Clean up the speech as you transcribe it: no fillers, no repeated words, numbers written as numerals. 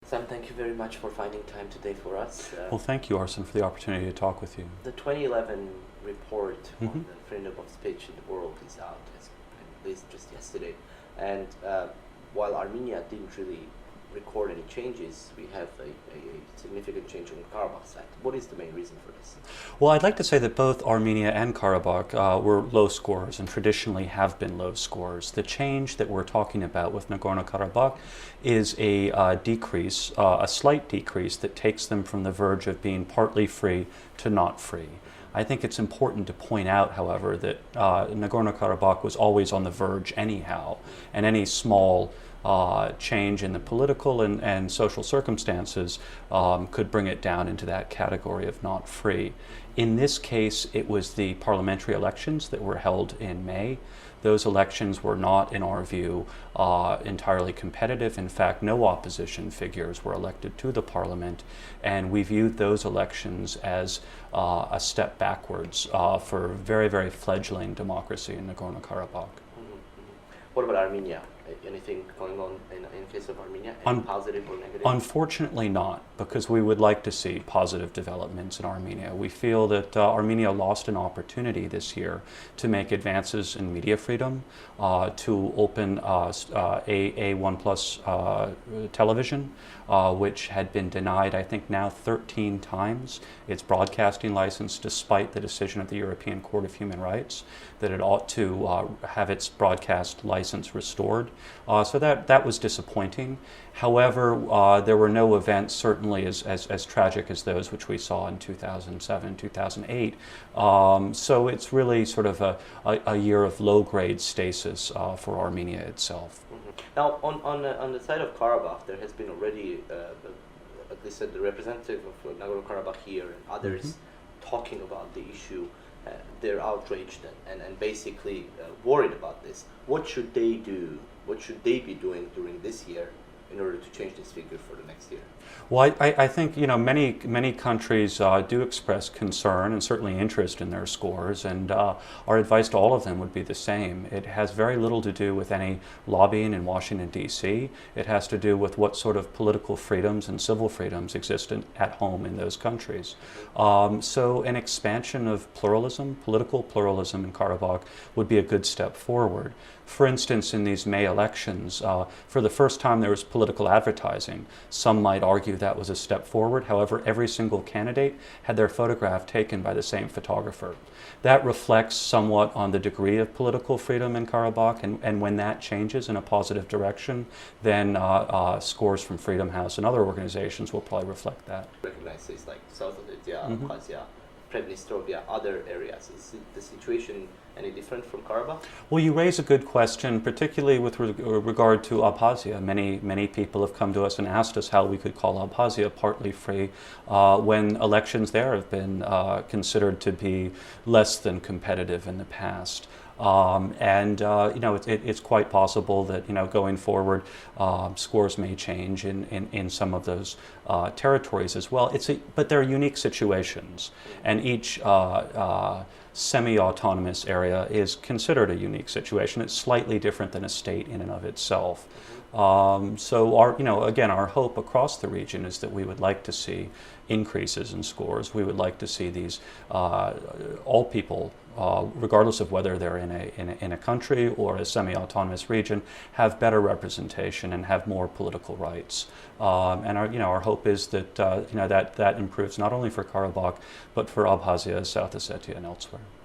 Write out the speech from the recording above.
Sam, thank you very much for finding time today for us. Well, thank you, Arsen, for the opportunity to talk with you. The 2011 report Mhm. on the freedom of speech in the world is out, as released just yesterday. And while Armenia didn't really record any changes, we have a significant change on the Karabakh side. What is the main reason for this? Well, I'd like to say that both Armenia and Karabakh were low scorers and traditionally have been low scorers. The change that we're talking about with Nagorno Karabakh is a decrease, a slight decrease that takes them from the verge of being partly free to not free. I think it's important to point out, however, that Nagorno Karabakh was always on the verge anyhow, and any small change in the political and social circumstances could bring it down into that category of not free. In this case, it was the parliamentary elections that were held in May. Those elections were not, in our view, entirely competitive. In fact, no opposition figures were elected to the parliament, and we viewed those elections as a step backwards for very, very fledgling democracy in Nagorno-Karabakh. What about Armenia? Anything going on in case of Armenia? Any positive or negative? Unfortunately not, because we would like to see positive developments in Armenia. We feel that Armenia lost an opportunity this year to make advances in media freedom, to open A1 Plus television, which had been denied, I think, now 13 times its broadcasting license, despite the decision of the European Court of Human Rights that it ought to have its broadcast license restored. So that was disappointing. However, there were no events certainly as tragic as those which we saw in 2007, 2008. So it's really sort of a year of low-grade stasis for Armenia itself. Now, on the side of Karabakh, there has been already, at least the representative of Nagorno Karabakh here and others talking about the issue. They're outraged and basically worried about this. What should they do? What should they be doing during this year in order to change this figure for the next year? Well, I think many countries do express concern and certainly interest in their scores, and our advice to all of them would be the same. It has very little to do with any lobbying in Washington, D.C. It has to do with what sort of political freedoms and civil freedoms exist at home in those countries. So an expansion of pluralism, political pluralism in Karabakh would be a good step forward. For instance, in these May elections, for the first time there was political advertising. Some might argue that was a step forward. However, every single candidate had their photograph taken by the same photographer. That reflects somewhat on the degree of political freedom in Karabakh, and when that changes in a positive direction, then scores from Freedom House and other organizations will probably reflect that. Recognize things like South Ossetia, Abkhazia, Prednistrovia, other areas. Is the situation any different from Karabakh? Well, you raise a good question, particularly with regard to Abkhazia. Many people have come to us and asked us how we could call Abkhazia partly free when elections there have been considered to be less than competitive in the past. It's quite possible that going forward scores may change in some of those territories as well. But they're unique situations, and each semi-autonomous area is considered a unique situation. It's slightly different than a state in and of itself. So our hope across the region is that we would like to see increases in scores. We would like to see these all people, regardless of whether they're in a country or a semi-autonomous region, have better representation and have more political rights. And our hope is that that improves not only for Karabakh but for Abkhazia, South Ossetia, and elsewhere.